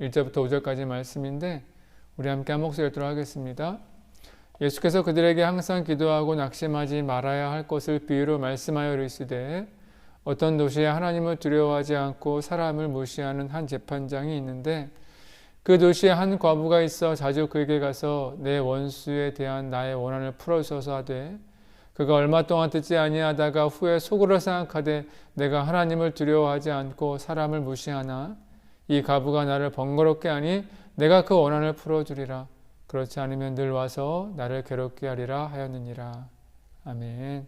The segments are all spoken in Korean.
1절부터 5절까지 말씀인데 우리 함께 한 목소리 읽도록 하겠습니다. 예수께서 그들에게 항상 기도하고 낙심하지 말아야 할 것을 비유로 말씀하여 이르시되 어떤 도시에 하나님을 두려워하지 않고 사람을 무시하는 한 재판장이 있는데 그 도시에 한 과부가 있어 자주 그에게 가서 내 원수에 대한 나의 원한을 풀어주소서 하되 그가 얼마 동안 듣지 아니하다가 후에 속으로 생각하되 내가 하나님을 두려워하지 않고 사람을 무시하나 이 과부가 나를 번거롭게 하니 내가 그 원한을 풀어주리라. 그렇지 않으면 늘 와서 나를 괴롭게 하리라 하였느니라. 아멘.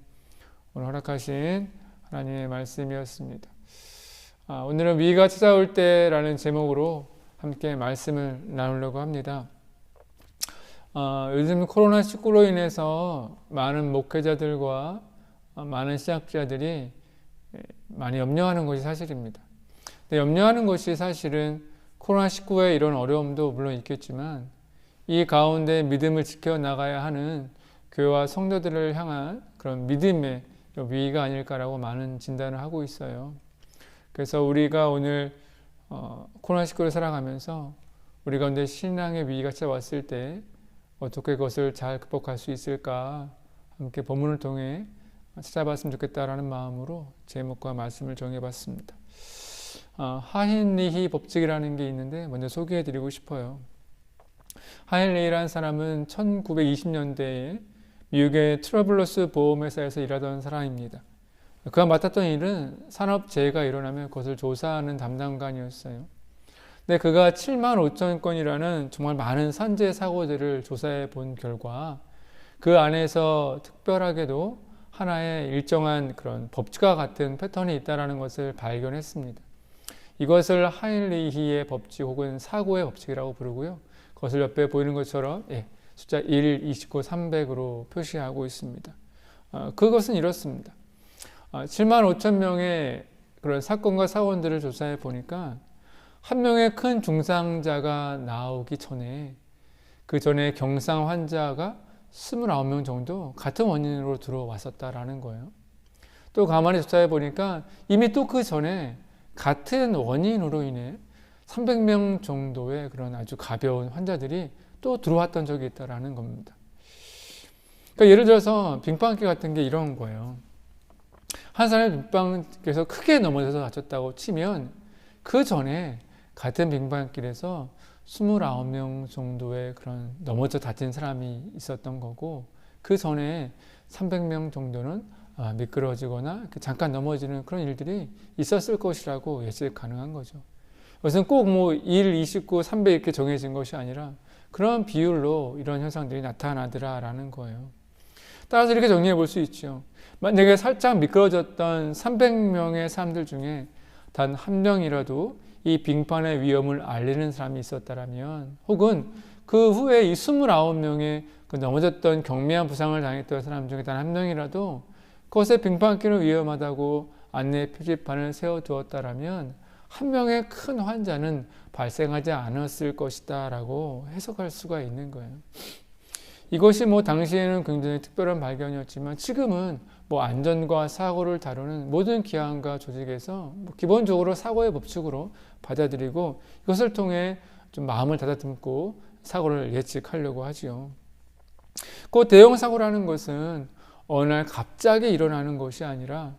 오늘 허락하신 하나님의 말씀이었습니다. 오늘은 위기가 찾아올 때라는 제목으로 함께 말씀을 나누려고 합니다. 요즘 코로나19로 인해서 많은 목회자들과 많은 신학자들이 많이 염려하는 것이 사실입니다. 근데 염려하는 것이 사실은 코로나19의 이런 어려움도 물론 있겠지만 이 가운데 믿음을 지켜나가야 하는 교회와 성도들을 향한 그런 믿음의 위기가 아닐까라고 많은 진단을 하고 있어요. 그래서 우리가 오늘 코로나19를 살아가면서 우리 가운데 신앙의 위기가 찾아왔을 때 어떻게 그것을 잘 극복할 수 있을까 함께 본문을 통해 찾아봤으면 좋겠다라는 마음으로 제목과 말씀을 정해봤습니다. 하인리히 법칙이라는 게 있는데 먼저 소개해드리고 싶어요. 하인리히라는 사람은 1920년대에 미국의 트러블러스 보험회사에서 일하던 사람입니다. 그가 맡았던 일은 산업재해가 일어나면 그것을 조사하는 담당관이었어요. 근데 그가 7만 5천 건이라는 정말 많은 산재 사고들을 조사해 본 결과 그 안에서 특별하게도 하나의 일정한 그런 법칙과 같은 패턴이 있다는 것을 발견했습니다. 이것을 하인리히의 법칙 혹은 사고의 법칙이라고 부르고요. 그것을 옆에 보이는 것처럼 숫자 1, 29, 300으로 표시하고 있습니다. 그것은 이렇습니다. 7만 5천 명의 그런 사건과 사원들을 조사해 보니까 한 명의 큰 중상자가 나오기 전에 그 전에 경상 환자가 29명 정도 같은 원인으로 들어왔었다라는 거예요. 또 가만히 조사해 보니까 이미 또 그 전에 같은 원인으로 인해 300명 정도의 그런 아주 가벼운 환자들이 또 들어왔던 적이 있다라는 겁니다. 그러니까 예를 들어서 빙판길 같은 게 이런 거예요. 한 사람이 빙판길에서 크게 넘어져서 다쳤다고 치면 그 전에 같은 빙판길에서 29명 정도의 그런 넘어져 다친 사람이 있었던 거고 그 전에 300명 정도는 미끄러지거나 잠깐 넘어지는 그런 일들이 있었을 것이라고 예측 가능한 거죠. 이것은 꼭 1, 29, 300 이렇게 정해진 것이 아니라 그런 비율로 이런 현상들이 나타나더라라는 거예요. 따라서 이렇게 정리해 볼 수 있죠. 만약에 살짝 미끄러졌던 300명의 사람들 중에 단 한 명이라도 이 빙판의 위험을 알리는 사람이 있었다면 혹은 그 후에 이 29명의 그 넘어졌던 경미한 부상을 당했던 사람 중에 단 한 명이라도 그것의 빙판길은 위험하다고 안내 표지판을 세워두었다면 한 명의 큰 환자는 발생하지 않았을 것이다 라고 해석할 수가 있는 거예요. 이것이 당시에는 굉장히 특별한 발견이었지만 지금은 안전과 사고를 다루는 모든 기관과 조직에서 기본적으로 사고의 법칙으로 받아들이고 이것을 통해 좀 마음을 다듬고 사고를 예측하려고 하지요. 그 대형 사고라는 것은 어느 날 갑자기 일어나는 것이 아니라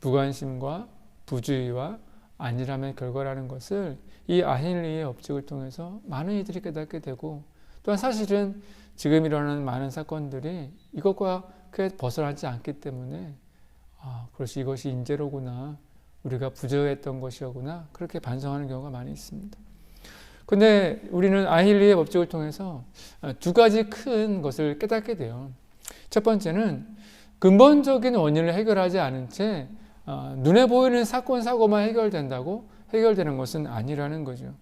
무관심과 부주의와 안일함의 결과라는 것을 이 하인리히의 법칙을 통해서 많은 이들이 깨닫게 되고 또한 사실은 지금 일어나는 많은 사건들이 이것과 크게 벗어나지 않기 때문에 그렇지 이것이 인재로구나 우리가 부재했던 것이었구나 그렇게 반성하는 경우가 많이 있습니다. 근데 우리는 하인리히의 법칙을 통해서 두 가지 큰 것을 깨닫게 돼요. 첫 번째는 근본적인 원인을 해결하지 않은 채 눈에 보이는 사건, 사고만 해결되는 것은 아니라는 거죠.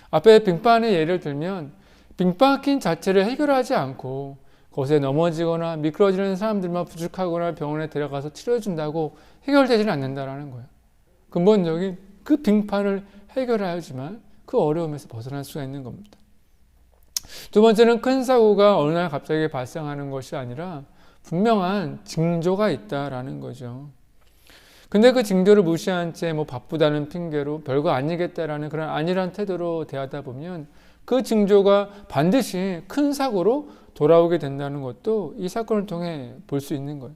앞에 빙판의 예를 들면 빙판길 자체를 해결하지 않고 그것에 넘어지거나 미끄러지는 사람들만 부축하거나 병원에 데려가서 치료해준다고 해결되지는 않는다는 거예요. 근본적인 그 빙판을 해결해야지만 그 어려움에서 벗어날 수가 있는 겁니다. 두 번째는 큰 사고가 어느 날 갑자기 발생하는 것이 아니라 분명한 징조가 있다라는 거죠. 근데 그 징조를 무시한 채 뭐 바쁘다는 핑계로 별거 아니겠다라는 그런 안일한 태도로 대하다 보면 그 징조가 반드시 큰 사고로 돌아오게 된다는 것도 이 사건을 통해 볼 수 있는 거예요.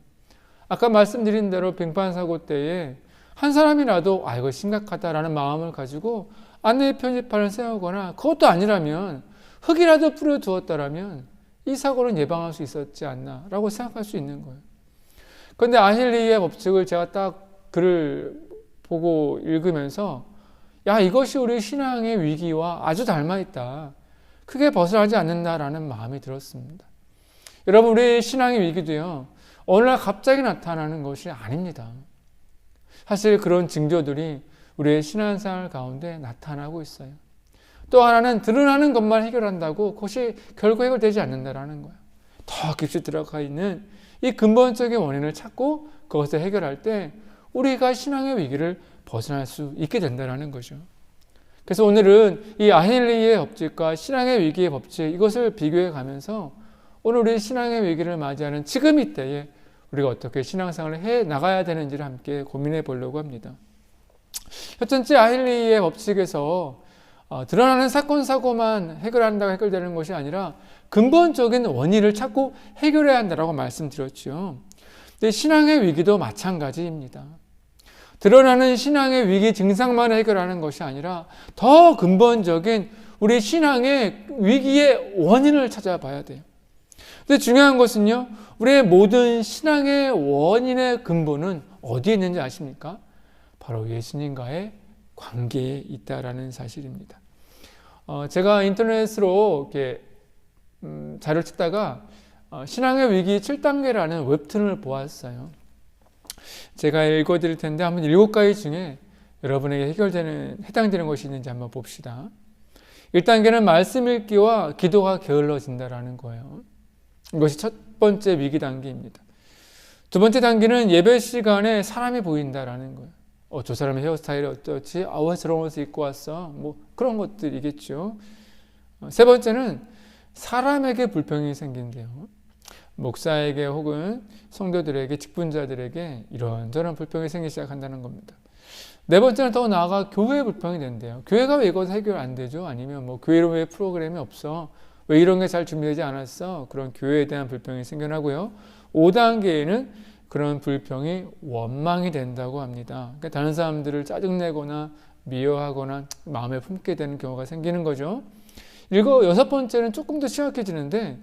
아까 말씀드린 대로 빙판사고 때에 한 사람이라도 이거 심각하다라는 마음을 가지고 안내 표지판을 세우거나 그것도 아니라면 흙이라도 뿌려두었다라면 이 사고를 예방할 수 있었지 않나라고 생각할 수 있는 거예요. 그런데 아힐리의 법칙을 제가 딱 글을 보고 읽으면서 이것이 우리 신앙의 위기와 아주 닮아있다. 크게 벗어나지 않는다라는 마음이 들었습니다. 여러분, 우리 신앙의 위기도요, 어느 날 갑자기 나타나는 것이 아닙니다. 사실 그런 징조들이 우리의 신앙생활 가운데 나타나고 있어요. 또 하나는 드러나는 것만 해결한다고 그것이 결국 해결되지 않는다라는 거예요. 더 깊이 들어가 있는 이 근본적인 원인을 찾고 그것을 해결할 때 우리가 신앙의 위기를 벗어날 수 있게 된다는 거죠. 그래서 오늘은 이 아힐리의 법칙과 신앙의 위기의 법칙, 이것을 비교해 가면서 오늘 우리 신앙의 위기를 맞이하는 지금 이때에 우리가 어떻게 신앙생활을 해 나가야 되는지를 함께 고민해 보려고 합니다. 첫 번째, 아힐리의 법칙에서 드러나는 사건, 사고만 해결한다고 해결되는 것이 아니라 근본적인 원인을 찾고 해결해야 한다고 말씀드렸죠. 근데 신앙의 위기도 마찬가지입니다. 드러나는 신앙의 위기 증상만 해결하는 것이 아니라 더 근본적인 우리 신앙의 위기의 원인을 찾아봐야 돼요. 근데 중요한 것은요, 우리의 모든 신앙의 원인의 근본은 어디에 있는지 아십니까? 바로 예수님과의 관계에 있다라는 사실입니다. 제가 인터넷으로 이렇게 자료를 찾다가 신앙의 위기 7단계라는 웹툰을 보았어요. 제가 읽어드릴 텐데 한번 7가지 중에 여러분에게 해당되는 것이 있는지 한번 봅시다. 1단계는 말씀 읽기와 기도가 게을러진다라는 거예요. 이것이 첫 번째 위기 단계입니다. 두 번째 단계는 예배 시간에 사람이 보인다라는 거예요. 저 사람의 헤어스타일이 어떻지? 왜 저런 옷을 입고 왔어? 뭐 그런 것들이겠죠. 세 번째는 사람에게 불평이 생긴대요. 목사에게 혹은 성도들에게, 직분자들에게 이런저런 불평이 생기기 시작한다는 겁니다. 네 번째는 더 나아가 교회에 불평이 된대요. 교회가 왜 이것 해결 안 되죠? 아니면 뭐 교회로 왜 프로그램이 없어? 왜 이런 게 잘 준비되지 않았어? 그런 교회에 대한 불평이 생겨나고요. 5단계에는 그런 불평이 원망이 된다고 합니다. 그러니까 다른 사람들을 짜증내거나 미워하거나 마음에 품게 되는 경우가 생기는 거죠. 6번째는 조금 더 심각해지는데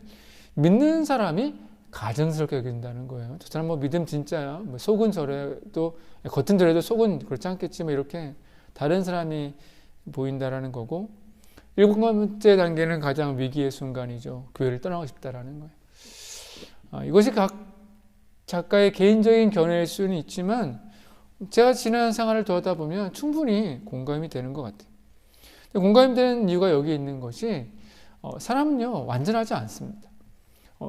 믿는 사람이 가증스럽게 여긴다는 거예요. 저 사람 믿음 진짜야. 속은 저래도, 겉은 저래도 속은 그렇지 않겠지. 이렇게 다른 사람이 보인다라는 거고, 7번째 단계는 가장 위기의 순간이죠. 교회를 떠나고 싶다라는 거예요. 이것이 각 작가의 개인적인 견해일 수는 있지만 제가 지난 생활을 더하다 보면 충분히 공감이 되는 것 같아요. 공감이 되는 이유가 여기 있는 것이 사람은요 완전하지 않습니다.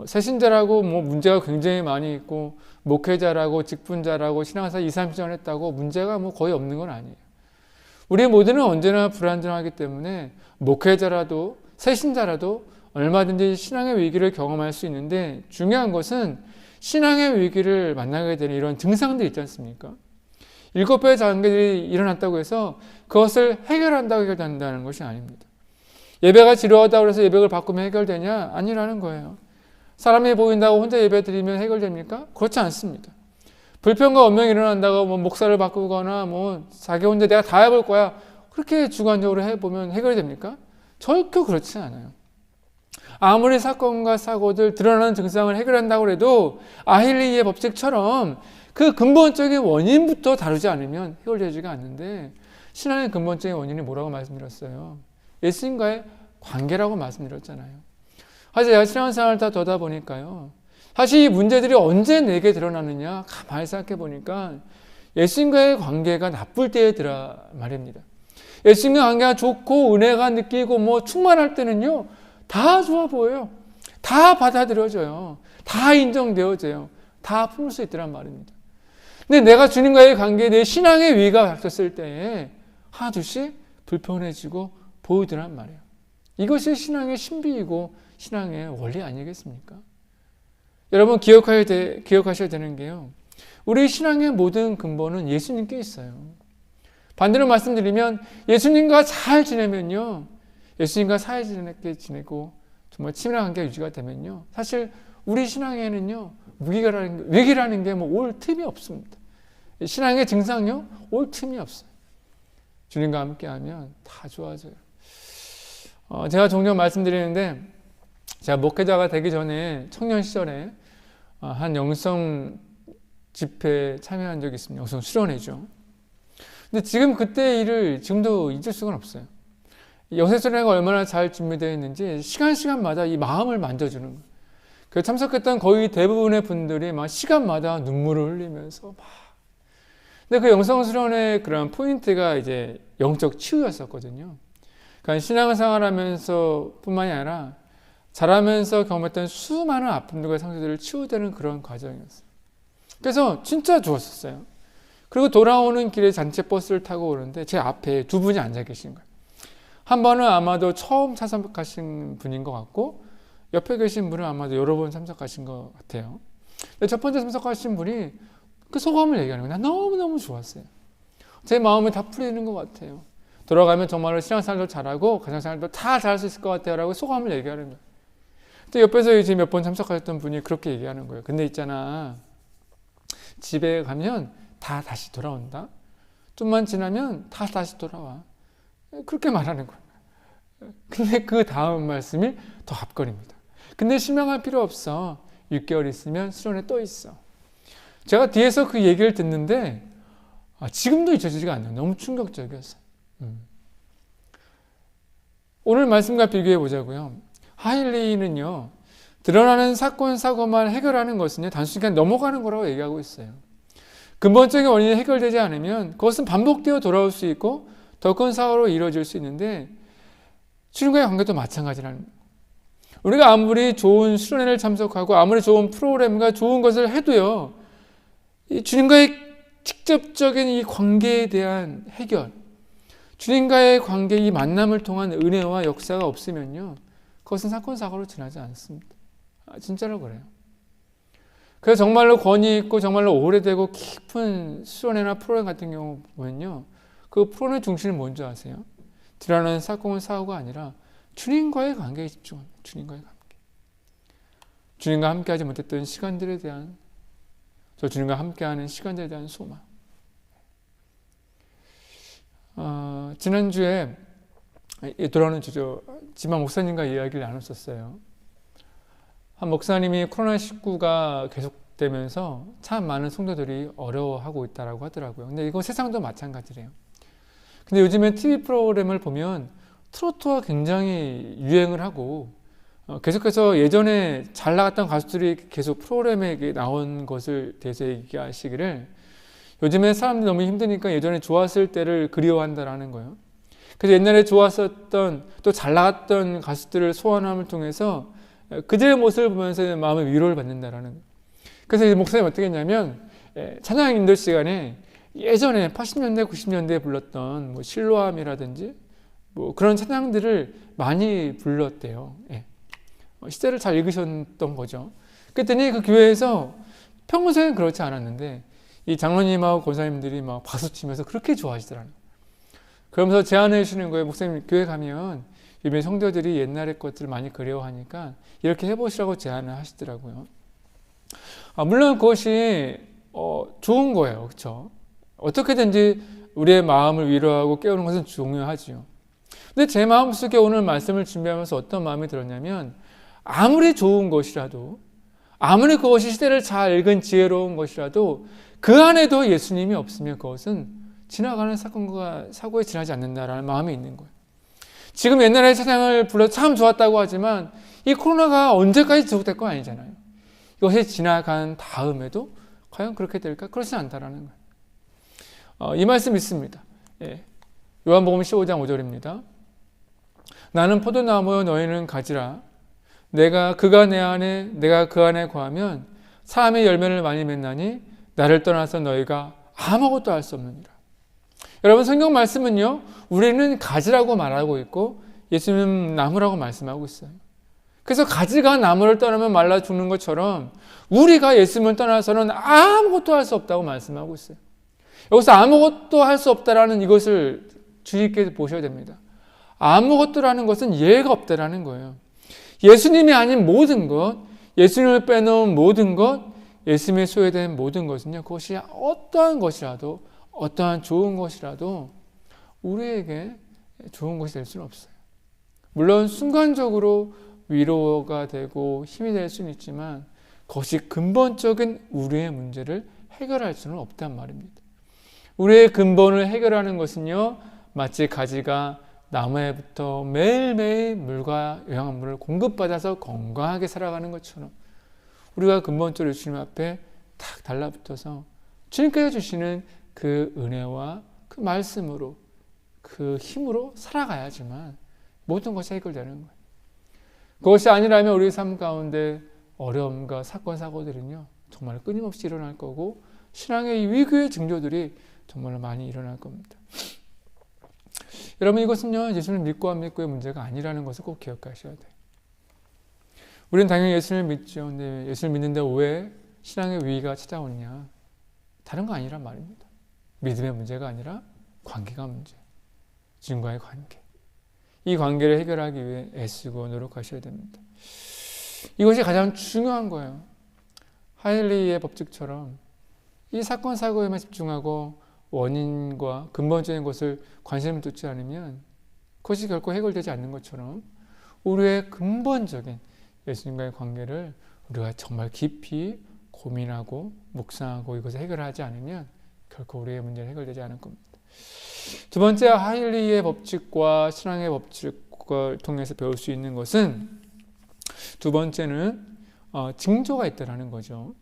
새신자라고 문제가 굉장히 많이 있고 목회자라고 직분자라고 신앙생활 2, 30년 했다고 문제가 거의 없는 건 아니에요. 우리 모두는 언제나 불완전하기 때문에 목회자라도 새신자라도 얼마든지 신앙의 위기를 경험할 수 있는데 중요한 것은 신앙의 위기를 만나게 되는 이런 증상들이 있지 않습니까? 7배의 단계들이 일어났다고 해서 그것을 해결한다고 해결된다는 것이 아닙니다. 예배가 지루하다고 해서 예배를 바꾸면 해결되냐? 아니라는 거예요. 사람이 보인다고 혼자 예배 드리면 해결됩니까? 그렇지 않습니다. 불평과 원명이 일어난다고 목사를 바꾸거나 자기 혼자 내가 다 해볼 거야. 그렇게 주관적으로 해보면 해결이 됩니까? 절대 그렇지 않아요. 아무리 사건과 사고들 드러나는 증상을 해결한다고 해도 아힐리의 법칙처럼 그 근본적인 원인부터 다루지 않으면 해결되지가 않는데 신앙의 근본적인 원인이 뭐라고 말씀드렸어요? 예수님과의 관계라고 말씀드렸잖아요. 사실 제가 신앙생활을 다 더다 보니까요. 사실 이 문제들이 언제 내게 드러나느냐 가만히 생각해 보니까 예수님과의 관계가 나쁠 때더라 말입니다. 예수님과 관계가 좋고 은혜가 느끼고 충만할 때는요. 다 좋아 보여요. 다 받아들여져요. 다 인정되어져요. 다 품을 수 있더란 말입니다. 근데 내가 주님과의 관계에 내 신앙의 위기가 닥쳤을 때에 하나 둘씩 불편해지고 보이더란 말이에요. 이것이 신앙의 신비이고 신앙의 원리 아니겠습니까? 여러분 기억하셔야 되는 게요. 우리 신앙의 모든 근본은 예수님께 있어요. 반대로 말씀드리면 예수님과 잘 지내면요, 예수님과 사이좋게 지내고 정말 친밀한 관계가 유지가 되면요, 사실 우리 신앙에는요 위기라는 게 뭐 올 틈이 없습니다. 신앙의 증상요 올 틈이 없어요. 주님과 함께하면 다 좋아져요. 제가 종종 말씀드리는데, 제가 목회자가 되기 전에 청년 시절에 한 영성 집회에 참여한 적이 있습니다. 영성 수련회죠. 근데 지금 그때 일을 지금도 잊을 수가 없어요. 영성 수련회가 얼마나 잘 준비되어 있는지 시간마다 이 마음을 만져주는 거예요. 그 참석했던 거의 대부분의 분들이 막 시간마다 눈물을 흘리면서 막. 근데 그 영성 수련회 그런 포인트가 이제 영적 치유였었거든요. 그러니까 신앙생활 하면서 뿐만이 아니라 자라면서 경험했던 수많은 아픔들과 상처들을 치유되는 그런 과정이었어요. 그래서 진짜 좋았었어요. 그리고 돌아오는 길에 단체 버스를 타고 오는데 제 앞에 두 분이 앉아 계신 거예요. 한 번은 아마도 처음 참석하신 분인 것 같고, 옆에 계신 분은 아마도 여러 번 참석하신 것 같아요. 근데 첫 번째 참석하신 분이 그 소감을 얘기하는 거예요. 난 너무너무 좋았어요. 제 마음이 다 풀리는 것 같아요. 돌아가면 정말로 신앙생활도 잘하고 가정생활도 다 잘할 수 있을 것 같아요 라고 소감을 얘기하는 거예요. 근데 옆에서 이제 몇 번 참석하셨던 분이 그렇게 얘기하는 거예요. 근데 있잖아, 집에 가면 다 다시 돌아온다. 좀만 지나면 다 다시 돌아와. 그렇게 말하는 거예요. 근데 그 다음 말씀이 더 앞걸입니다. 근데 실망할 필요 없어. 6개월 있으면 수련회 또 있어. 제가 뒤에서 그 얘기를 듣는데 지금도 잊혀지지가 않아요. 너무 충격적이었어요. 오늘 말씀과 비교해 보자고요. 하일레이는요, 드러나는 사건 사고만 해결하는 것은 단순히 그냥 넘어가는 거라고 얘기하고 있어요. 근본적인 원인이 해결되지 않으면 그것은 반복되어 돌아올 수 있고 더 큰 사고로 이루어질 수 있는데, 주님과의 관계도 마찬가지라는 거예요. 우리가 아무리 좋은 수련회를 참석하고 아무리 좋은 프로그램과 좋은 것을 해도요, 이 주님과의 직접적인 이 관계에 대한 해결, 주님과의 관계, 이 만남을 통한 은혜와 역사가 없으면요, 그것은 사건 사고로 지나지 않습니다. 진짜로 그래요. 그래서 정말로 권위 있고 정말로 오래되고 깊은 수련회나 프로그램 같은 경우 보면요, 그 프로그램의 중심이 뭔지 아세요? 드러나는 사건 사고가 아니라 주님과의 관계에 집중합니다. 주님과의 관계. 주님과 함께하지 못했던 시간들에 대한, 저 주님과 함께하는 시간들에 대한 소망. 지난주에 돌아오는 주죠, 지만 목사님과 이야기를 나눴었어요. 한 목사님이 코로나19가 계속되면서 참 많은 성도들이 어려워하고 있다고 하더라고요. 근데 이거 세상도 마찬가지래요. 근데 요즘에 TV 프로그램을 보면 트로트가 굉장히 유행을 하고, 계속해서 예전에 잘 나갔던 가수들이 계속 프로그램에 나온 것을 대해서 얘기하시기를, 요즘에 사람들이 너무 힘드니까 예전에 좋았을 때를 그리워한다라는 거예요. 그래서 옛날에 좋았었던 또 잘 나갔던 가수들을 소환함을 통해서 그들의 모습을 보면서 마음의 위로를 받는다라는 거예요. 그래서 이제 목사님이 어떻게 했냐면, 찬양 인도 시간에 예전에 80년대, 90년대에 불렀던 뭐 실로암이라든지 뭐 그런 찬양들을 많이 불렀대요. 시대를 잘 읽으셨던 거죠. 그랬더니 그 교회에서 평소에는 그렇지 않았는데 이 장로님하고 권사님들이 막 박수치면서 그렇게 좋아하시더라고요. 그러면서 제안해 주시는 거예요. 목사님, 교회 가면 요즘에 성도들이 옛날의 것들을 많이 그리워하니까 이렇게 해보시라고 제안을 하시더라고요. 물론 그것이 좋은 거예요. 그렇죠? 어떻게든지 우리의 마음을 위로하고 깨우는 것은 중요하지요. 근데 제 마음속에 오늘 말씀을 준비하면서 어떤 마음이 들었냐면, 아무리 좋은 것이라도, 아무리 그것이 시대를 잘 읽은 지혜로운 것이라도 그 안에도 예수님이 없으면 그것은 지나가는 사건과 사고에 지나지 않는다라는 마음이 있는 거예요. 지금 옛날에 찬양을 불러서 참 좋았다고 하지만 이 코로나가 언제까지 지속될 건 아니잖아요. 이것이 지나간 다음에도 과연 그렇게 될까? 그렇지 않다라는 거예요. 이 말씀 있습니다. 요한복음 15장 5절입니다. 나는 포도나무요 너희는 가지라. 내가 그가 내 안에 내가 그 안에 거하면 사람의 열매를 많이 맺나니 나를 떠나서 너희가 아무것도 할 수 없느니라. 여러분, 성경 말씀은요, 우리는 가지라고 말하고 있고 예수님은 나무라고 말씀하고 있어요. 그래서 가지가 나무를 떠나면 말라 죽는 것처럼 우리가 예수님을 떠나서는 아무것도 할 수 없다고 말씀하고 있어요. 여기서 아무것도 할 수 없다라는 이것을 주의 있게 보셔야 됩니다. 아무것도라는 것은 예가 없다라는 거예요. 예수님이 아닌 모든 것, 예수님을 빼놓은 모든 것, 예수님의 소외된 모든 것은요, 그것이 어떠한 것이라도, 어떠한 좋은 것이라도 우리에게 좋은 것이 될 수는 없어요. 물론 순간적으로 위로가 되고 힘이 될 수는 있지만 그것이 근본적인 우리의 문제를 해결할 수는 없단 말입니다. 우리의 근본을 해결하는 것은요, 마치 가지가 나무에 붙어 매일매일 물과 영양분을 공급받아서 건강하게 살아가는 것처럼 우리가 근본적으로 주님 앞에 탁 달라붙어서 주님께서 주시는 그 은혜와 그 말씀으로 그 힘으로 살아가야지만 모든 것이 해결되는 거예요. 그것이 아니라면 우리 삶 가운데 어려움과 사건, 사고들은요 정말 끊임없이 일어날 거고 신앙의 이 위기의 징조들이 정말 많이 일어날 겁니다. 여러분, 이것은요 예수를 믿고 안 믿고의 문제가 아니라는 것을 꼭 기억하셔야 돼요. 우리는 당연히 예수를 믿죠. 근데 예수를 믿는데 왜 신앙의 위기가 찾아오느냐? 다른 거 아니란 말입니다. 믿음의 문제가 아니라 관계가 문제. 주님과의 관계. 이 관계를 해결하기 위해 애쓰고 노력하셔야 됩니다. 이것이 가장 중요한 거예요. 하일리의 법칙처럼 이 사건 사고에만 집중하고 원인과 근본적인 것을 관심을 두지 않으면 그것이 결코 해결되지 않는 것처럼 우리의 근본적인 예수님과의 관계를 우리가 정말 깊이 고민하고 묵상하고 이것을 해결하지 않으면 결코 우리의 문제는 해결되지 않을 겁니다. 두 번째, 하일리의 법칙과 신앙의 법칙을 통해서 배울 수 있는 것은 두 번째는 징조가 있다는 거죠.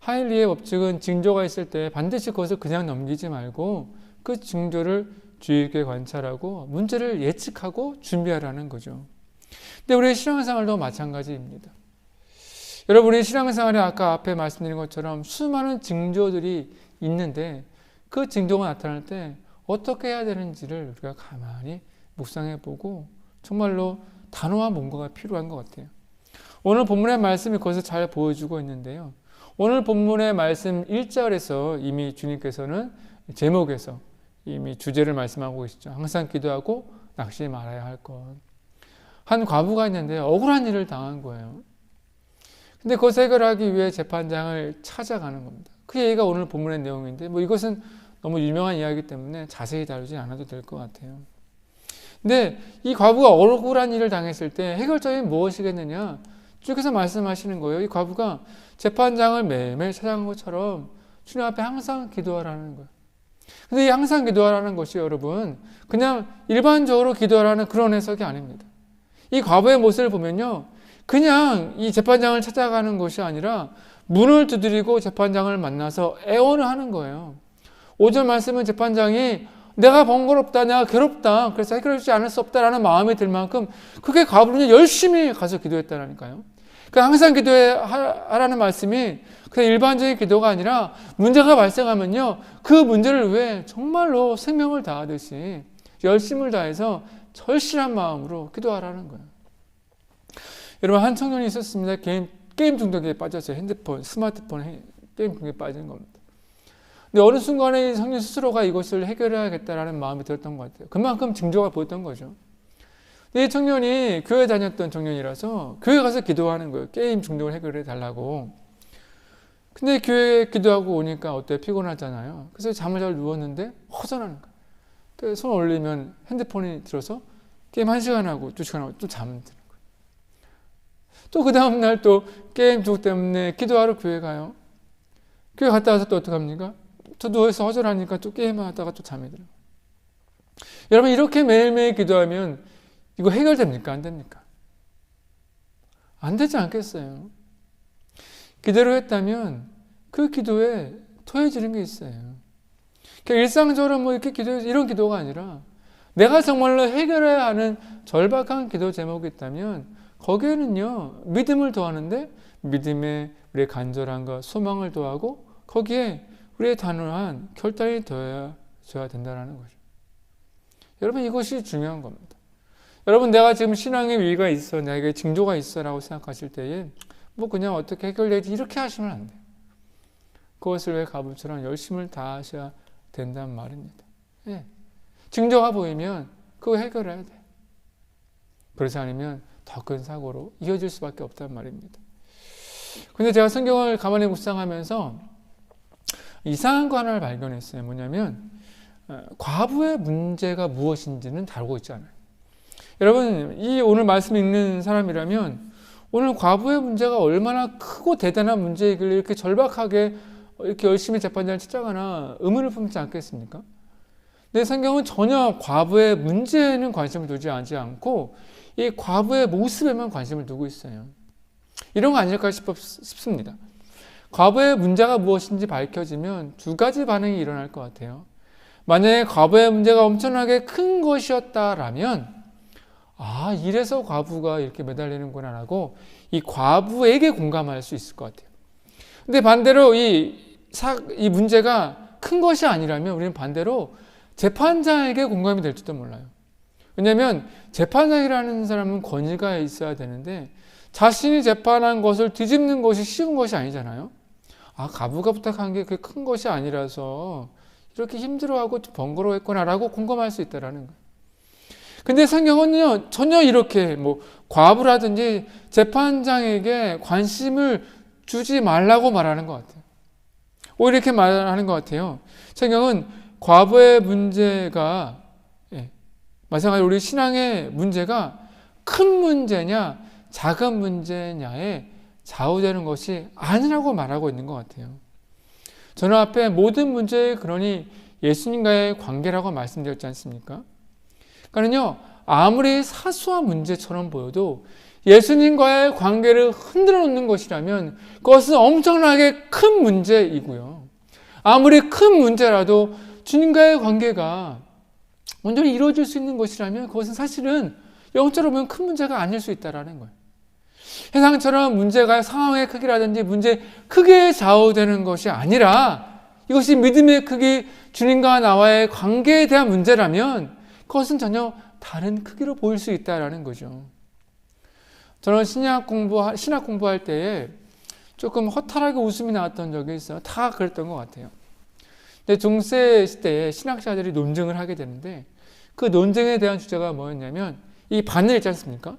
하일리의 법칙은 징조가 있을 때 반드시 그것을 그냥 넘기지 말고 그 징조를 주의 깊게 관찰하고 문제를 예측하고 준비하라는 거죠. 근데 우리의 신앙생활도 마찬가지입니다. 여러분의 신앙생활에 아까 앞에 말씀드린 것처럼 수많은 징조들이 있는데 그 징조가 나타날 때 어떻게 해야 되는지를 우리가 가만히 묵상해보고 정말로 단호한 뭔가가 필요한 것 같아요. 오늘 본문의 말씀이 그것을 잘 보여주고 있는데요. 오늘 본문의 말씀 1절에서 이미 주님께서는 제목에서 이미 주제를 말씀하고 계시죠. 항상 기도하고 낙심하지 말아야 할 것. 한 과부가 있는데 억울한 일을 당한 거예요. 근데 그것을 해결하기 위해 재판장을 찾아가는 겁니다. 그 얘기가 오늘 본문의 내용인데 이것은 너무 유명한 이야기이기 때문에 자세히 다루지 않아도 될 것 같아요. 근데 이 과부가 억울한 일을 당했을 때 해결점이 무엇이겠느냐? 주께서 말씀하시는 거예요. 이 과부가 재판장을 매일매일 찾아간 것처럼 주님 앞에 항상 기도하라는 거예요. 근데 이 항상 기도하라는 것이 여러분 그냥 일반적으로 기도하라는 그런 해석이 아닙니다. 이 과부의 모습을 보면요, 그냥 이 재판장을 찾아가는 것이 아니라 문을 두드리고 재판장을 만나서 애원을 하는 거예요. 5절 말씀은 재판장이 내가 번거롭다, 내가 괴롭다, 그래서 해결하지 않을 수 없다라는 마음이 들 만큼 그게 과부는 열심히 가서 기도했다라니까요. 그러니까 항상 기도하라는 말씀이 그냥 일반적인 기도가 아니라 문제가 발생하면요, 그 문제를 위해 정말로 생명을 다하듯이 열심을 다해서 절실한 마음으로 기도하라는 거예요. 여러분, 한 청년이 있었습니다. 게임 중독에 빠졌어요. 핸드폰, 스마트폰 게임 중독에 빠진 겁니다. 근데 어느 순간에 이 청년 스스로가 이것을 해결해야겠다라는 마음이 들었던 것 같아요. 그만큼 징조가 보였던 거죠. 근데 이 청년이 교회 다녔던 청년이라서 교회 가서 기도하는 거예요. 게임 중독을 해결해 달라고. 근데 교회에 기도하고 오니까 어때요? 피곤하잖아요. 그래서 잠을 잘 누웠는데 허전하는 거예요. 그래서 손 올리면 핸드폰이 들어서 게임 1시간 하고 2시간 하고 또 잠을 드는 거예요. 또 그 다음날 또 게임 중독 때문에 기도하러 교회 가요. 교회 갔다 와서 또 어떡합니까? 또 누워서 허전하니까 또 게임을 하다가 또 잠이 들어요. 여러분, 이렇게 매일매일 기도하면 이거 해결됩니까? 안 됩니까? 안 되지 않겠어요? 기대로 했다면 그 기도에 토해지는 게 있어요. 그러니까 일상적으로 이렇게 이런 기도가 아니라 내가 정말로 해결해야 하는 절박한 기도 제목이 있다면 거기에는요, 믿음을 더하는데 믿음에 우리의 간절함과 소망을 더하고 거기에 우리의 단호한 결단이 더해져야 된다는 거죠. 여러분, 이것이 중요한 겁니다. 여러분, 내가 지금 신앙의 위기가 있어, 내게 징조가 있어 라고 생각하실 때에 뭐 그냥 어떻게 해결되지 이렇게 하시면 안 돼요. 그것을 왜 가부처럼 열심을 다하셔야 된단 말입니다. 예. 징조가 보이면 그거 해결해야 돼. 그렇지 않으면 더 큰 사고로 이어질 수밖에 없단 말입니다. 근데 제가 성경을 가만히 묵상하면서 이상한 거 하나를 발견했어요. 뭐냐면 과부의 문제가 무엇인지는 다루고 있지 않아요. 여러분, 이 오늘 말씀 읽는 사람이라면 오늘 과부의 문제가 얼마나 크고 대단한 문제이길래 이렇게 절박하게 이렇게 열심히 재판장을 찾아가나 의문을 품지 않겠습니까? 근데 성경은 전혀 과부의 문제에는 관심을 두지 않고 이 과부의 모습에만 관심을 두고 있어요. 이런 거 아닐까 싶습니다. 과부의 문제가 무엇인지 밝혀지면 두 가지 반응이 일어날 것 같아요. 만약에 과부의 문제가 엄청나게 큰 것이었다라면 이래서 과부가 이렇게 매달리는구나 라고 이 과부에게 공감할 수 있을 것 같아요. 근데 반대로 이 문제가 큰 것이 아니라면 우리는 반대로 재판장에게 공감이 될지도 몰라요. 왜냐하면 재판장이라는 사람은 권위가 있어야 되는데 자신이 재판한 것을 뒤집는 것이 쉬운 것이 아니잖아요. 과부가 부탁한 게 그렇게 큰 것이 아니라서 이렇게 힘들어하고 번거로웠구나라고 공감할 수 있다라는 거예요. 근데 성경은요, 전혀 이렇게 과부라든지 재판장에게 관심을 주지 말라고 말하는 것 같아요. 오히려 이렇게 말하는 것 같아요. 성경은 과부의 문제가 마찬가지로 우리 신앙의 문제가 큰 문제냐 작은 문제냐에 좌우되는 것이 아니라고 말하고 있는 것 같아요. 저는 앞에 모든 문제의 근원이 예수님과의 관계라고 말씀드렸지 않습니까? 그러니까요, 아무리 사소한 문제처럼 보여도 예수님과의 관계를 흔들어 놓는 것이라면 그것은 엄청나게 큰 문제이고요. 아무리 큰 문제라도 주님과의 관계가 온전히 이루어질 수 있는 것이라면 그것은 사실은 영적으로 보면 큰 문제가 아닐 수 있다는 거예요. 세상처럼 문제가 상황의 크기라든지 문제의 크기에 좌우되는 것이 아니라 이것이 믿음의 크기, 주님과 나와의 관계에 대한 문제라면 그것은 전혀 다른 크기로 보일 수 있다는 거죠. 저는 신학 공부할 때에 조금 허탈하게 웃음이 나왔던 적이 있어요. 다 그랬던 것 같아요. 근데 중세 시대에 신학자들이 논쟁을 하게 되는데 그 논쟁에 대한 주제가 뭐였냐면 이 바늘 있지 않습니까?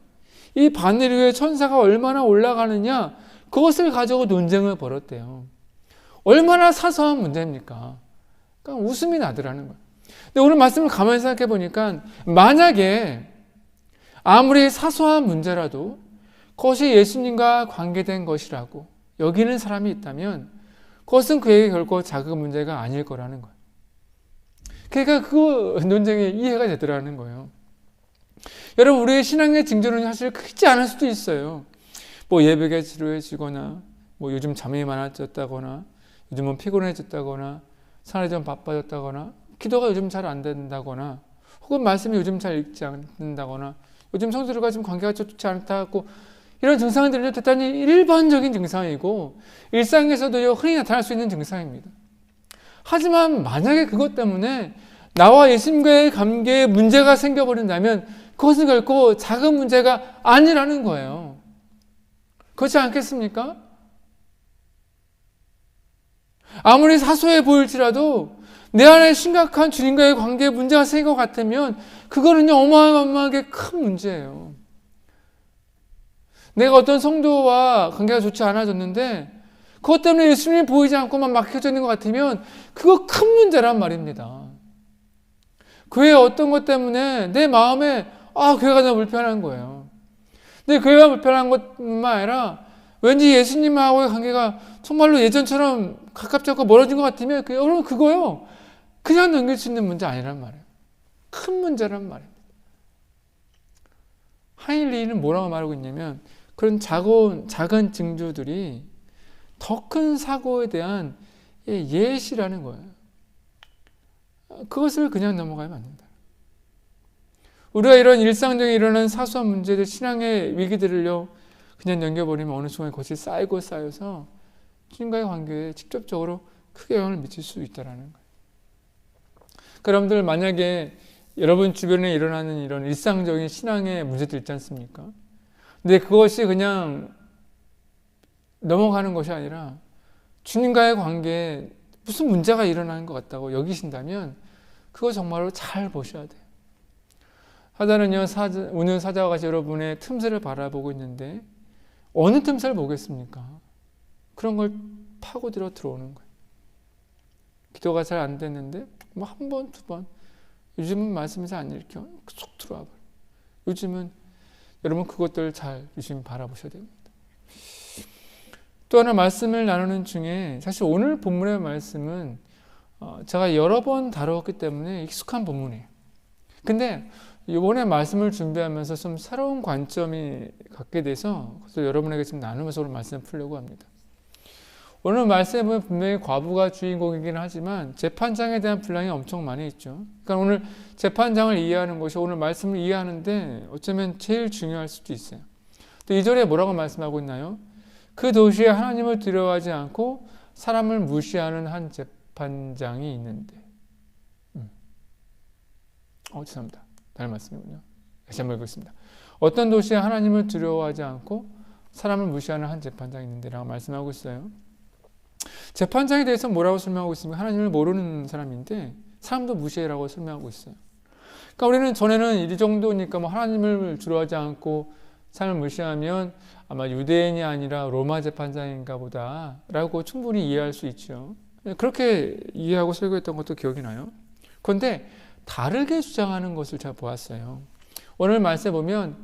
이 바늘 위에 천사가 얼마나 올라가느냐 그것을 가지고 논쟁을 벌였대요. 얼마나 사소한 문제입니까? 그러니까 웃음이 나더라는 거예요. 근데 오늘 말씀을 가만히 생각해 보니까 만약에 아무리 사소한 문제라도 그것이 예수님과 관계된 것이라고 여기는 사람이 있다면 그것은 그에게 결코 작은 문제가 아닐 거라는 거예요. 그러니까 그 논쟁이 이해가 되더라는 거예요. 여러분, 우리의 신앙의 징조는 사실 크지 않을 수도 있어요. 예배가 지루해지거나 요즘 잠이 많아졌다거나 요즘은 피곤해졌다거나 사람이 좀 바빠졌다거나 기도가 요즘 잘 안 된다거나 혹은 말씀이 요즘 잘 읽지 않는다거나 요즘 성도들과 좀 관계가 좋지 않다고 이런 증상들은 대단히 일반적인 증상이고 일상에서도 흔히 나타날 수 있는 증상입니다. 하지만 만약에 그것 때문에 나와 예수님과의 관계에 문제가 생겨버린다면 그것은 결코 작은 문제가 아니라는 거예요. 그렇지 않겠습니까? 아무리 사소해 보일지라도 내 안에 심각한 주님과의 관계에 문제가 생긴 것 같으면 그거는요 어마어마하게 큰 문제예요. 내가 어떤 성도와 관계가 좋지 않아졌는데 그것 때문에 예수님이 보이지 않고만 막혀져 있는 것 같으면 그거 큰 문제란 말입니다. 교회 어떤 것 때문에 내 마음에 교회가 너무 불편한 거예요. 근데 교회가 불편한 것뿐만 아니라 왠지 예수님하고의 관계가 정말로 예전처럼 가깝지 않고 멀어진 것 같으면 여러분 그거요 그냥 넘길 수 있는 문제 아니란 말이에요. 큰 문제란 말입니다. 하일리는 뭐라고 말하고 있냐면 그런 작은 징조들이 더 큰 사고에 대한 예시라는 거예요. 그것을 그냥 넘어가면 안 된다. 우리가 이런 일상적인 일어나는 사소한 문제들, 신앙의 위기들을요 그냥 넘겨버리면 어느 순간 그것이 쌓여서 주님과의 관계에 직접적으로 크게 영향을 미칠 수 있다는 거예요. 여러분들 만약에 여러분 주변에 일어나는 이런 일상적인 신앙의 문제들 있지 않습니까? 근데 그것이 그냥 넘어가는 것이 아니라 주님과의 관계에 무슨 문제가 일어나는 것 같다고 여기신다면 그거 정말로 잘 보셔야 돼요. 사자는요, 우는 사자와 같이 여러분의 틈새를 바라보고 있는데 어느 틈새를 보겠습니까? 그런 걸 파고들어 들어오는 거예요. 기도가 잘 안 됐는데 뭐 한 번, 두 번. 요즘은 말씀이 잘 안 읽혀. 쏙 들어와 버려요. 요즘은 여러분 그것들 잘 유심히 바라보셔야 됩니다. 또 하나 말씀을 나누는 중에 사실 오늘 본문의 말씀은 제가 여러 번 다루었기 때문에 익숙한 본문이에요. 근데 이번에 말씀을 준비하면서 좀 새로운 관점이 갖게 돼서 그래서 여러분에게 지금 나누면서 오늘 말씀을 풀려고 합니다. 오늘 말씀에 보면 분명히 과부가 주인공이긴 하지만 재판장에 대한 분량이 엄청 많이 있죠. 그러니까 오늘 재판장을 이해하는 것이 오늘 말씀을 이해하는데 어쩌면 제일 중요할 수도 있어요. 또 2절에 뭐라고 말씀하고 있나요? 그 도시에 하나님을 두려워하지 않고 사람을 무시하는 한 재판장이 있는데. 죄송합니다. 다른 말씀이군요. 다시 한번 읽겠습니다. 어떤 도시에 하나님을 두려워하지 않고 사람을 무시하는 한 재판장이 있는데 라고 말씀하고 있어요. 재판장에 대해서 뭐라고 설명하고 있습니까? 하나님을 모르는 사람인데 사람도 무시해라고 설명하고 있어요. 그러니까 우리는 전에는 이 정도니까 뭐 하나님을 두려워하지 않고 삶을 무시하면 아마 유대인이 아니라 로마 재판장인가 보다 라고 충분히 이해할 수 있죠. 그렇게 이해하고 설교했던 것도 기억이 나요. 그런데 다르게 주장하는 것을 제가 보았어요. 오늘 말씀에 보면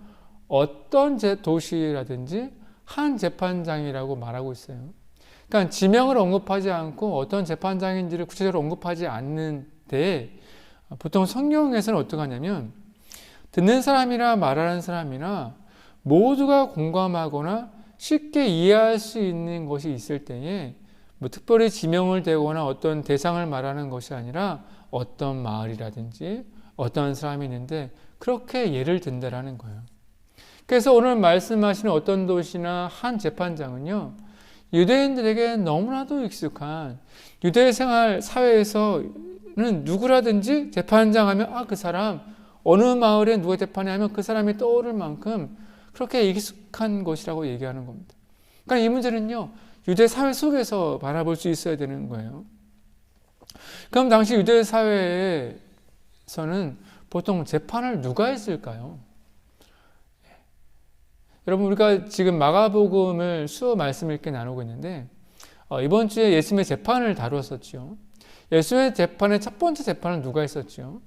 어떤 도시라든지 한 재판장이라고 말하고 있어요. 그러니까 지명을 언급하지 않고 어떤 재판장인지를 구체적으로 언급하지 않는데 보통 성경에서는 어떻게 하냐면 듣는 사람이나 말하는 사람이나 모두가 공감하거나 쉽게 이해할 수 있는 것이 있을 때에 뭐 특별히 지명을 대거나 어떤 대상을 말하는 것이 아니라 어떤 마을이라든지 어떤 사람이 있는데 그렇게 예를 든다라는 거예요. 그래서 오늘 말씀하시는 어떤 도시나 한 재판장은요, 유대인들에게 너무나도 익숙한 유대 생활 사회에서는 누구라든지 재판장 하면 그 사람 어느 마을에 누가 재판하면 그 사람이 떠오를 만큼 그렇게 익숙한 것이라고 얘기하는 겁니다. 그러니까 이 문제는요, 유대 사회 속에서 바라볼 수 있어야 되는 거예요. 그럼 당시 유대 사회에서는 보통 재판을 누가 했을까요? 여러분, 우리가 지금 마가복음을 수어 말씀을 이렇게 나누고 있는데 이번 주에 예수님의 재판을 다루었었죠. 예수님의 재판의 첫 번째 재판은 누가 했었죠?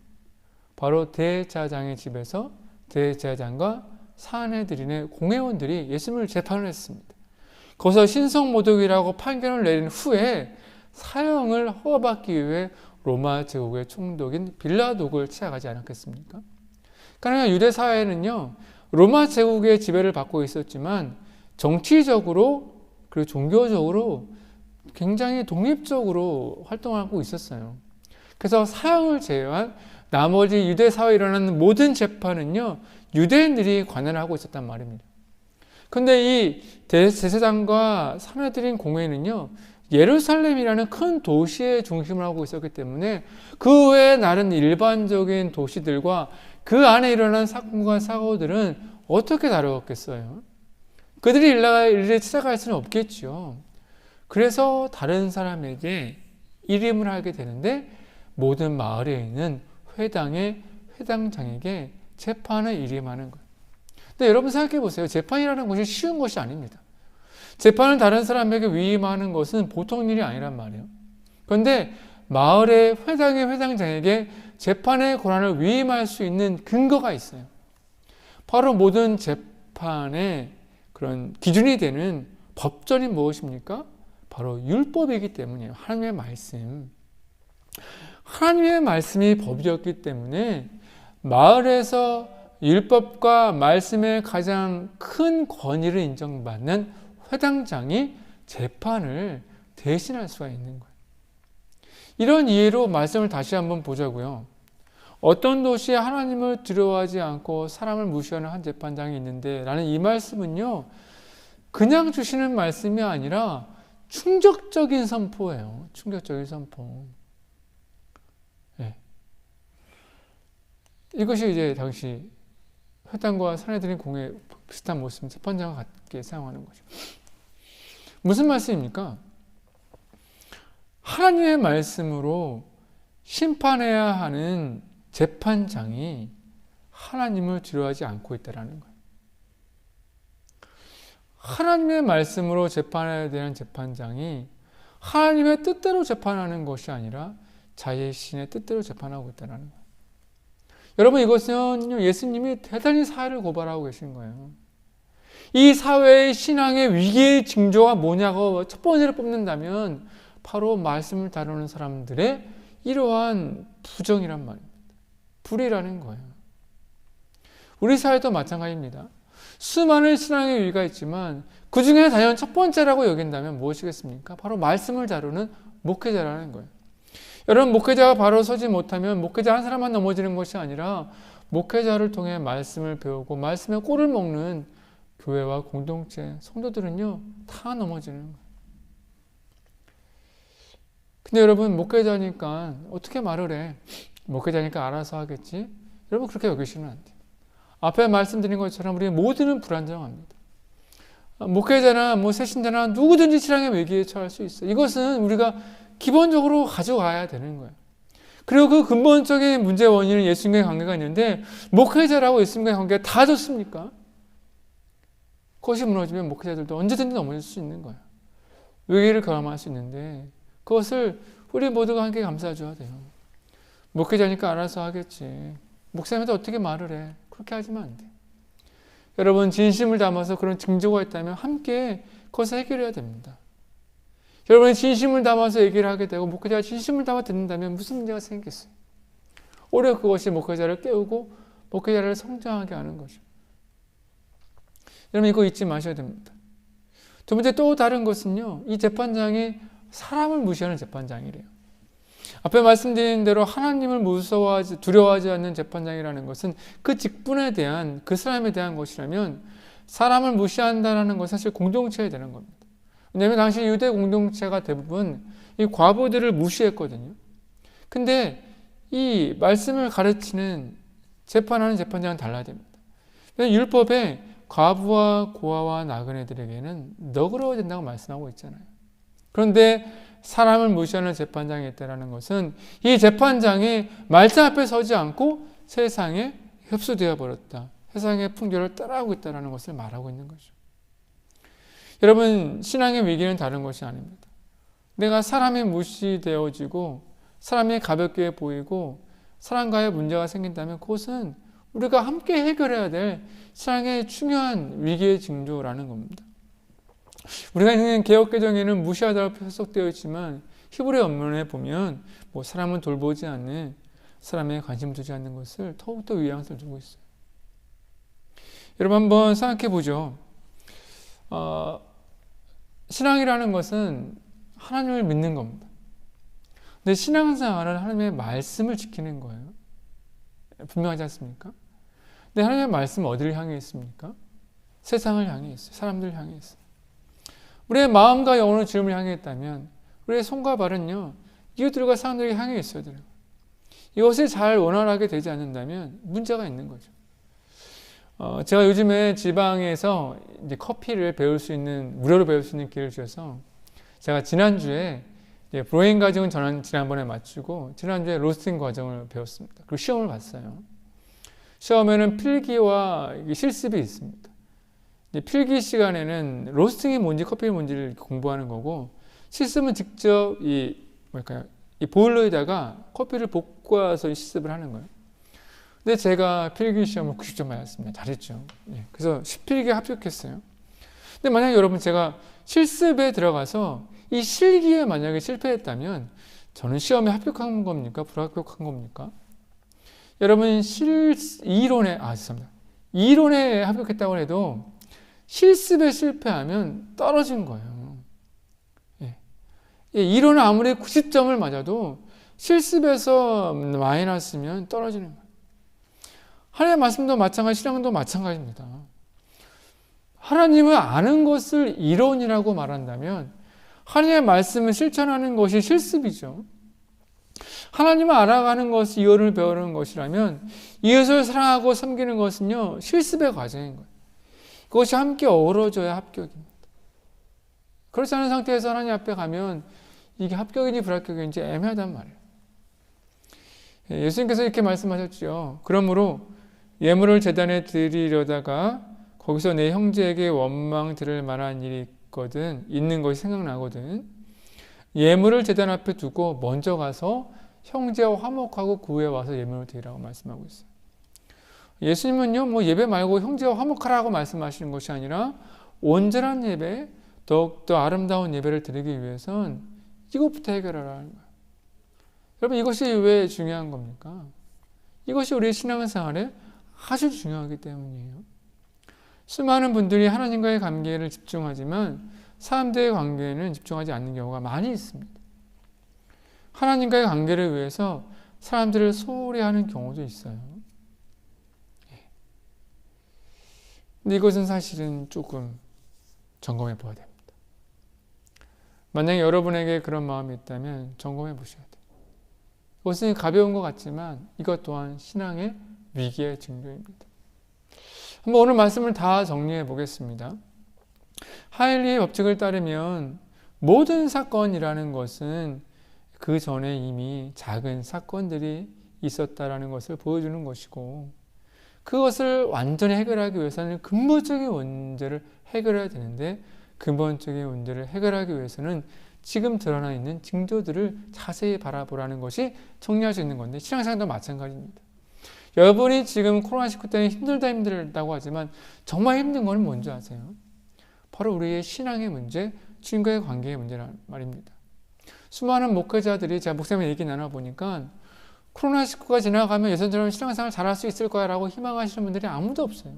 바로 대제사장의 집에서 대제사장과 산헤드린의 공회원들이 예수님을 재판을 했습니다. 거기서 신성모독이라고 판결을 내린 후에 사형을 허가받기 위해 로마 제국의 총독인 빌라도를 채워가지 않았겠습니까? 그러니까 유대 사회는요, 로마 제국의 지배를 받고 있었지만 정치적으로 그리고 종교적으로 굉장히 독립적으로 활동하고 있었어요. 그래서 사형을 제외한 나머지 유대 사회에 일어나는 모든 재판은요, 유대인들이 관할을 하고 있었단 말입니다. 그런데 이 대제사장과 산헤드린 공회는요, 예루살렘이라는 큰 도시의 중심을 하고 있었기 때문에 그 외에 다른 일반적인 도시들과 그 안에 일어난 사건과 사고들은 어떻게 다루었겠어요? 그들이 일일이 찾아갈 수는 없겠죠. 그래서 다른 사람에게 일임을 하게 되는데 모든 마을에 있는 회당의 회당장에게 재판을 일임하는 거예요. 근데 여러분 생각해 보세요. 재판이라는 것이 쉬운 것이 아닙니다. 재판을 다른 사람에게 위임하는 것은 보통 일이 아니란 말이에요. 그런데 마을의 회당의 회당장에게 재판의 권한을 위임할 수 있는 근거가 있어요. 바로 모든 재판의 그런 기준이 되는 법전이 무엇입니까? 바로 율법이기 때문이에요. 하나님의 말씀. 하나님의 말씀이 법이었기 때문에 마을에서 율법과 말씀의 가장 큰 권위를 인정받는 회당장이 재판을 대신할 수가 있는 거예요. 이런 이해로 말씀을 다시 한번 보자고요. 어떤 도시에 하나님을 두려워하지 않고 사람을 무시하는 한 재판장이 있는데 라는 이 말씀은요, 그냥 주시는 말씀이 아니라 충격적인 선포예요. 충격적인 선포. 네. 이것이 이제 당시 회당과 사내들인 공의 비슷한 모습, 재판장과 같게 사용하는 거죠. 무슨 말씀입니까? 하나님의 말씀으로 심판해야 하는 재판장이 하나님을 두려워하지 않고 있다는 거예요. 하나님의 말씀으로 재판해야 되는 재판장이 하나님의 뜻대로 재판하는 것이 아니라 자신의 뜻대로 재판하고 있다는 거예요. 여러분, 이것은 예수님이 대단히 사회를 고발하고 계신 거예요. 이 사회의 신앙의 위기의 징조가 뭐냐고 첫 번째로 뽑는다면 바로 말씀을 다루는 사람들의 이러한 부정이란 말입니다. 불의라는 거예요. 우리 사회도 마찬가지입니다. 수많은 신앙의 위기가 있지만 그 중에 단연 첫 번째라고 여긴다면 무엇이겠습니까? 바로 말씀을 다루는 목회자라는 거예요. 여러분, 목회자가 바로 서지 못하면 목회자 한 사람만 넘어지는 것이 아니라 목회자를 통해 말씀을 배우고 말씀의 꼴을 먹는 교회와 공동체, 성도들은요 다 넘어지는 거예요. 근데 여러분, 목회자니까 어떻게 말을 해? 목회자니까 알아서 하겠지? 여러분, 그렇게 여기시면 안 돼요. 앞에 말씀드린 것처럼 우리 모두는 불안정합니다. 목회자나 새신자나 누구든지 신앙의 위기에 처할 수 있어요. 이것은 우리가 기본적으로 가져가야 되는 거예요. 그리고 그 근본적인 문제의 원인은 예수님과의 관계가 있는데 목회자라고 예수님과의 관계가 다 좋습니까? 그것이 무너지면 목회자들도 언제든지 넘어질 수 있는 거예요. 위기를 경험할 수 있는데 그것을 우리 모두가 함께 감싸줘야 돼요. 목회자니까 알아서 하겠지. 목사님한테 어떻게 말을 해? 그렇게 하시면 안 돼요. 여러분, 진심을 담아서 그런 징조가 있다면 함께 그것을 해결해야 됩니다. 여러분이 진심을 담아서 얘기를 하게 되고 목회자가 진심을 담아 듣는다면 무슨 문제가 생기겠어요? 오히려 그것이 목회자를 깨우고 목회자를 성장하게 하는 거죠. 여러분, 이거 잊지 마셔야 됩니다. 두 번째, 또 다른 것은요, 이 재판장이 사람을 무시하는 재판장이래요. 앞에 말씀드린 대로 하나님을 두려워하지 않는 재판장이라는 것은 그 직분에 대한, 그 사람에 대한 것이라면 사람을 무시한다는 것은 사실 공동체에 되는 겁니다. 왜냐하면 당시 유대 공동체가 대부분 이 과부들을 무시했거든요. 근데 이 말씀을 가르치는 재판하는 재판장은 달라야 됩니다. 율법에 과부와 고아와 나그네들에게는 너그러워야 된다고 말씀하고 있잖아요. 그런데 사람을 무시하는 재판장이 있다는 것은 이 재판장이 말씀 앞에 서지 않고 세상에 흡수되어 버렸다. 세상의 풍조를 따라하고 있다는 것을 말하고 있는 거죠. 여러분, 신앙의 위기는 다른 것이 아닙니다. 내가 사람이 무시되어지고 사람이 가볍게 보이고 사람과의 문제가 생긴다면 그것은 우리가 함께 해결해야 될 신앙의 중요한 위기의 징조라는 겁니다. 우리가 있는 개역개정에는 무시하다고 해석되어 있지만 히브리 원문에 보면 사람은 돌보지 않는, 사람에 관심 두지 않는 것을 더욱더 위양을 두고 있어요. 여러분, 한번 생각해 보죠. 신앙이라는 것은 하나님을 믿는 겁니다. 근데 신앙생활은 하나님의 말씀을 지키는 거예요. 분명하지 않습니까? 근데 하나님의 말씀은 어디를 향해 있습니까? 세상을 향해 있어요. 사람들을 향해 있어요. 우리의 마음과 영혼을 주님을 향해 있다면 우리의 손과 발은요, 이웃들과 사람들에게 향해 있어야 돼요. 이것이 잘 원활하게 되지 않는다면 문제가 있는 거죠. 제가 요즘에 지방에서 이제 커피를 무료로 배울 수 있는 기회를 주셔서 제가 지난주에 브로잉 과정은 지난번에 마치고 지난주에 로스팅 과정을 배웠습니다. 그리고 시험을 봤어요. 시험에는 필기와 실습이 있습니다. 필기 시간에는 로스팅이 뭔지 커피가 뭔지를 공부하는 거고, 실습은 직접 이 보일러에다가 커피를 볶아서 실습을 하는 거예요. 근데 제가 필기 시험을 90점 맞았습니다. 잘했죠. 그래서 10필기에 합격했어요. 근데 만약에 여러분, 제가 실습에 들어가서 이 실기에 만약에 실패했다면 저는 시험에 합격한 겁니까? 불합격한 겁니까? 여러분, 이론에 합격했다고 해도 실습에 실패하면 떨어진 거예요. 이론은 아무리 90점을 맞아도 실습에서 마이너스면 떨어지는 거예요. 하나님의 말씀도 마찬가지, 신앙도 마찬가지입니다. 하나님을 아는 것을 이론이라고 말한다면 하나님의 말씀을 실천하는 것이 실습이죠. 하나님을 알아가는 것이 이웃을 배우는 것이라면 이웃을 사랑하고 섬기는 것은요, 실습의 과정인 거예요. 그것이 함께 어우러져야 합격입니다. 그렇지 않은 상태에서 하나님 앞에 가면 이게 합격인지 불합격인지 애매하단 말이에요. 예수님께서 이렇게 말씀하셨죠. 그러므로 예물을 제단에 드리려다가 거기서 내 형제에게 원망 들을 만한 일이 있는 것이 생각나거든. 예물을 제단 앞에 두고 먼저 가서 형제와 화목하고 그 후에 와서 예물을 드리라고 말씀하고 있어요. 예수님은요, 뭐 예배 말고 형제와 화목하라고 말씀하시는 것이 아니라 온전한 예배, 더욱더 아름다운 예배를 드리기 위해선 이것부터 해결하라는 거예요. 여러분, 이것이 왜 중요한 겁니까? 이것이 우리의 신앙생활에 아주 중요하기 때문이에요. 수많은 분들이 하나님과의 관계를 집중하지만 사람들의 관계에는 집중하지 않는 경우가 많이 있습니다. 하나님과의 관계를 위해서 사람들을 소홀히 하는 경우도 있어요. 근데 이것은 사실은 조금 점검해 봐야 됩니다. 만약에 여러분에게 그런 마음이 있다면 점검해 보셔야 돼요. 이것은 가벼운 것 같지만 이것 또한 신앙의 위기의 징조입니다. 한번 오늘 말씀을 다 정리해 보겠습니다. 하일리의 법칙을 따르면 모든 사건이라는 것은 그 전에 이미 작은 사건들이 있었다라는 것을 보여주는 것이고, 그것을 완전히 해결하기 위해서는 근본적인 문제를 해결해야 되는데, 근본적인 문제를 해결하기 위해서는 지금 드러나 있는 징조들을 자세히 바라보라는 것이 정리할 수 있는 건데, 신앙생활도 마찬가지입니다. 여러분이 지금 코로나19 때문에 힘들다고 하지만 정말 힘든 건 뭔지 아세요? 바로 우리의 신앙의 문제, 주님과의 관계의 문제란 말입니다. 수많은 목회자들이 제가 목사님 얘기 나눠보니까 코로나19가 지나가면 예전처럼 신앙생활 잘할 수 있을 거야 라고 희망하시는 분들이 아무도 없어요.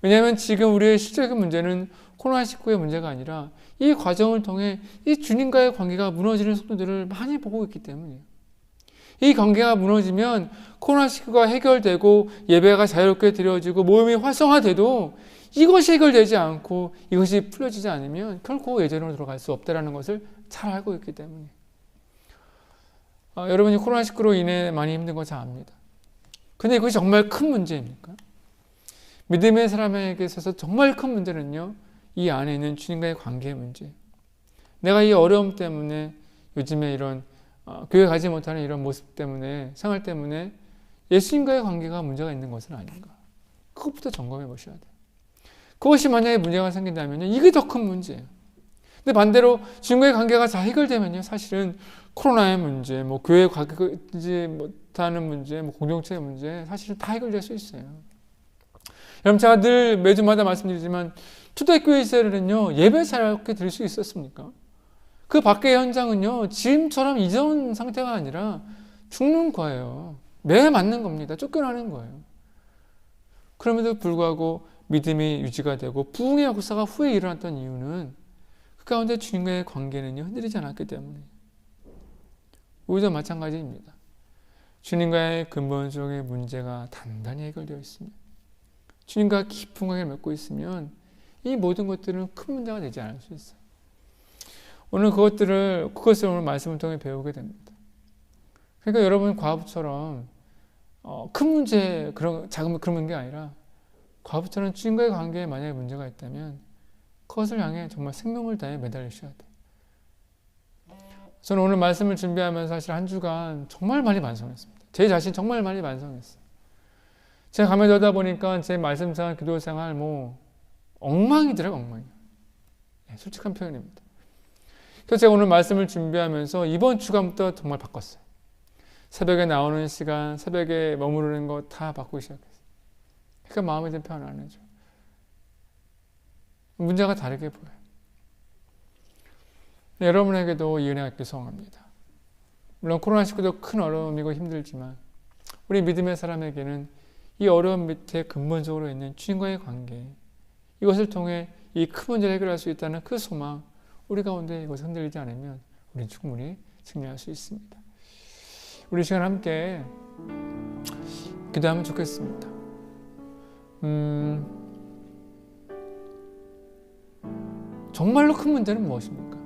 왜냐하면 지금 우리의 실제적인 문제는 코로나19의 문제가 아니라 이 과정을 통해 이 주님과의 관계가 무너지는 속도들을 많이 보고 있기 때문이에요. 이 관계가 무너지면 코로나19가 해결되고 예배가 자유롭게 드려지고 모임이 활성화돼도 이것이 해결되지 않고 이것이 풀려지지 않으면 결코 예전으로 돌아갈 수 없다는 것을 잘 알고 있기 때문에 여러분이 코로나19로 인해 많이 힘든 거 잘 압니다. 근데 이것이 정말 큰 문제입니까? 믿음의 사람에게 있어서 정말 큰 문제는요, 이 안에 있는 주님과의 관계의 문제. 내가 이 어려움 때문에 요즘에 이런 교회 가지 못하는 이런 모습 때문에, 생활 때문에 예수님과의 관계가 문제가 있는 것은 아닌가. 그것부터 점검해 보셔야 돼요. 그것이 만약에 문제가 생긴다면 이게 더 큰 문제예요. 근데 반대로 주님과의 관계가 잘 해결되면요, 사실은 코로나의 문제, 뭐 교회 가지 못하는 문제, 뭐 공동체의 문제, 사실은 다 해결될 수 있어요. 여러분, 제가 늘 매주마다 말씀드리지만 초대교회 시절에는요, 예배 자유롭게 드릴 수 있었습니까? 그 밖의 현장은요, 지금처럼 이전 상태가 아니라 죽는 거예요. 매일 맞는 겁니다. 쫓겨나는 거예요. 그럼에도 불구하고 믿음이 유지가 되고 부흥의 역사가 후에 일어났던 이유는 그 가운데 주님과의 관계는요, 흔들리지 않았기 때문에. 우리도 마찬가지입니다. 주님과의 근본적인 문제가 단단히 해결되어 있습니다. 주님과 깊은 관계를 맺고 있으면 이 모든 것들은 큰 문제가 되지 않을 수 있어요. 오늘 그것을 오늘 말씀을 통해 배우게 됩니다. 그러니까 여러분 과부처럼 큰 문제, 작은 그런 게 아니라 과부처럼 주님과의 관계에 만약에 문제가 있다면 그것을 향해 정말 생명을 다해 매달리셔야 돼요. 저는 오늘 말씀을 준비하면서 사실 한 주간 정말 많이 반성했습니다. 제 자신 정말 많이 반성했어요. 제가 가만히 들다 보니까 제 말씀생활, 기도생활 엉망이더라고요, 엉망이요. 네, 솔직한 표현입니다. 그래서 제가 오늘 말씀을 준비하면서 이번 주간부터 정말 바꿨어요. 새벽에 나오는 시간, 새벽에 머무르는 거 다 바꾸기 시작했어요. 그러니까 마음이 좀 편안해져. 문제가 다르게 보여요. 여러분에게도 이 은혜가 있길 소원합니다. 물론 코로나19도 큰 어려움이고 힘들지만 우리 믿음의 사람에게는 이 어려움 밑에 근본적으로 있는 주님과의 관계, 이것을 통해 이 큰 문제를 해결할 수 있다는 그 소망, 우리 가운데 이것을 흔들리지 않으면 우리는 충분히 승리할 수 있습니다. 우리 시간 함께 기도하면 좋겠습니다. 정말로 큰 문제는 무엇입니까?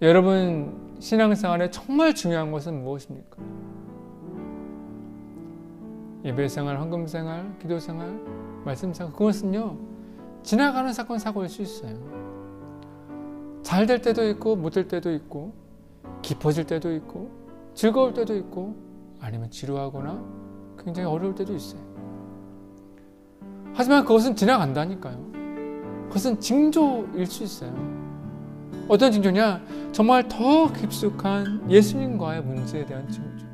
여러분 신앙생활에 정말 중요한 것은 무엇입니까? 예배생활, 헌금생활, 기도생활, 말씀생활, 그것은요 지나가는 사건 사고일 수 있어요. 잘 될 때도 있고 못 될 때도 있고 깊어질 때도 있고 즐거울 때도 있고 아니면 지루하거나 굉장히 어려울 때도 있어요. 하지만 그것은 지나간다니까요. 그것은 징조일 수 있어요. 어떤 징조냐? 정말 더 깊숙한 예수님과의 문제에 대한 징조.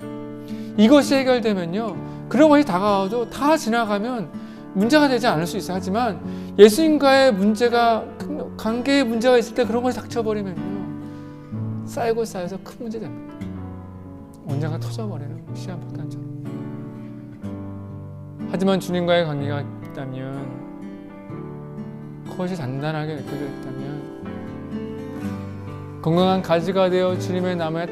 이것이 해결되면요 그런 것이 다가와도 다 지나가면 문제가 되지 않을 수 있어요. 하지만 예수님과의 문제가 관계에 문제가 있을 때 그런 것이 닥쳐버리면요 쌓이고 쌓여서 큰 문제 됩니다. 언젠가 터져버리는 시한폭탄처럼. 하지만 주님과의 관계가 있다면, 그것이 단단하게 느껴져 있다면, 건강한 가지가 되어 주님의 나무에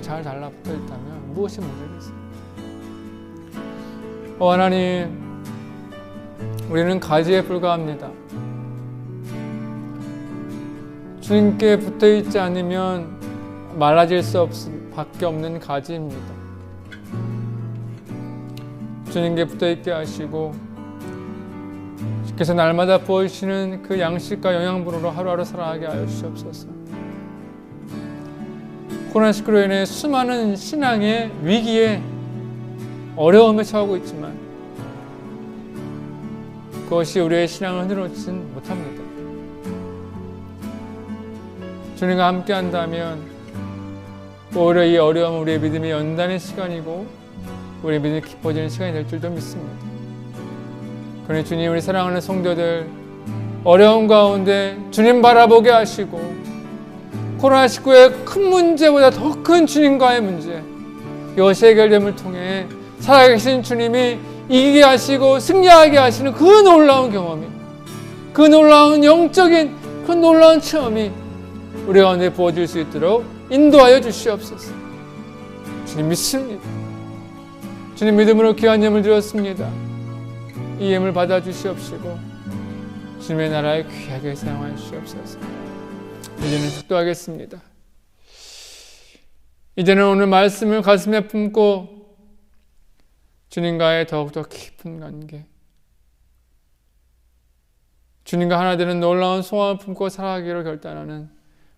잘 달라붙어 있다면 무엇이 문제겠어요? 하나님, 우리는 가지에 불과합니다. 주님께 붙어 있지 않으면 말라질 수밖에 없는 가지입니다. 주님께 붙어 있게 하시고 주께서 날마다 부어주시는 그 양식과 영양분으로 하루하루 살아가게 하여 주시옵소서. 코로나19로 인해 수많은 신앙의 위기에 어려움에 처하고 있지만 그것이 우리의 신앙을 흔들어주진 못합니다. 주님과 함께 한다면 오히려 이 어려움은 우리의 믿음의 연단의 시간이고 우리의 믿음이 깊어지는 시간이 될 줄도 믿습니다. 그러니 주님, 우리 사랑하는 성도들 어려움 가운데 주님 바라보게 하시고 코로나19의 큰 문제보다 더 큰 주님과의 문제, 이것이 해결됨을 통해 살아계신 주님이 이기게 하시고 승리하게 하시는 그 놀라운 경험이, 그 놀라운 영적인 그 놀라운 체험이 우리 가운데 부어질 수 있도록 인도하여 주시옵소서. 주님 믿습니다. 주님 믿음으로 귀한 예물 드렸습니다. 이 예물 받아 주시옵시고 주님의 나라에 귀하게 사용하여 주시옵소서. 이제는 축도하겠습니다. 이제는 오늘 말씀을 가슴에 품고 주님과의 더욱더 깊은 관계, 주님과 하나 되는 놀라운 소원을 품고 살아가기로 결단하는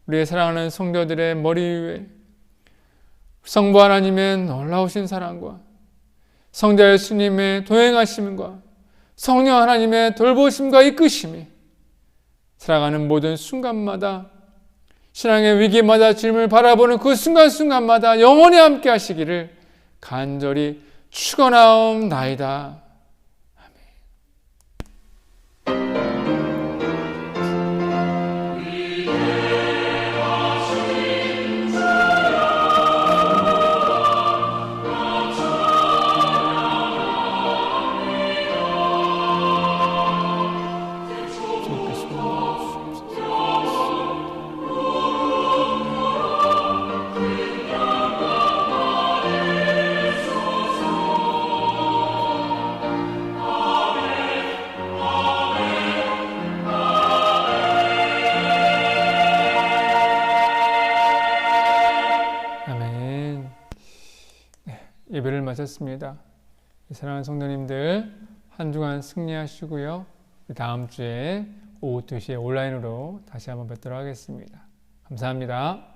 우리의 사랑하는 성도들의 머리 위에 성부 하나님의 놀라우신 사랑과 성자 예수님의 동행하심과 성령 하나님의 돌보심과 이끄심이 살아가는 모든 순간마다, 신앙의 위기마다 주님을 바라보는 그 순간순간마다 영원히 함께 하시기를 간절히 축원하옵나이다. 예배를 마쳤습니다. 사랑하는 성도님들, 한 주간 승리하시고요. 다음 주에 오후 2시에 온라인으로 다시 한번 뵙도록 하겠습니다. 감사합니다.